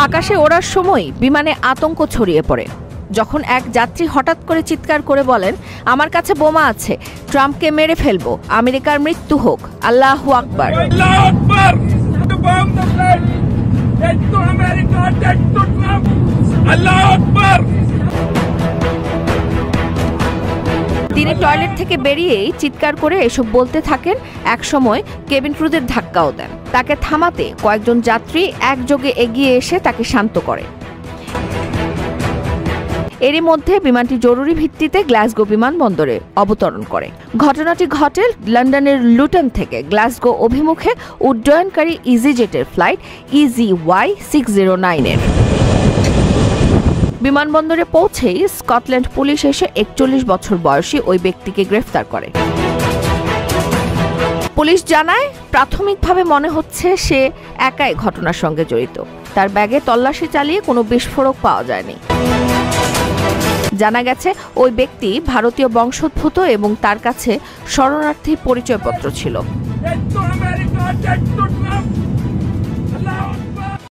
আকাশে ওড়ার সময় বিমানে আতঙ্ক ছড়িয়ে পড়ে যখন এক যাত্রী হঠাৎ করে চিৎকার করে বলেন, আমার কাছে বোমা আছে, ট্রাম্পকে মেরে ফেলবো, আমেরিকার মৃত্যু হোক, আল্লাহু আকবার। তিনি টয়লেট থেকে বেরিয়েই চিৎকার করে এসব বলতে থাকেন। একসময় কেবিন ক্রুদের ধাক্কাও দেন। তাকে থামাতে কয়েকজন যাত্রী একযোগে এগিয়ে এসে তাকে শান্ত করে। এরই মধ্যে বিমানটি জরুরি ভিত্তিতে গ্লাসগো বিমানবন্দরে অবতরণ করে। ঘটনাটি ঘটে লন্ডনের লুটন থেকে গ্লাসগো অভিমুখে উড্ডয়নকারী ইজিজেটের ফ্লাইট EZY609 এর। বিমানবন্দরে পৌঁছেই স্কটল্যান্ড পুলিশ এসে 41 বছর বয়সী ওই ব্যক্তিকে গ্রেফতার করে। পুলিশ জানায়, প্রাথমিকভাবে মনে হচ্ছে সে একাই ঘটনার সঙ্গে জড়িত। তার ব্যাগে তল্লাশি চালিয়ে কোনো বিস্ফোরক পাওয়া যায়নি। জানা গেছে ওই ব্যক্তি ভারতীয় বংশোদ্ভূত এবং তার কাছে শরণার্থী পরিচয়পত্র ছিল।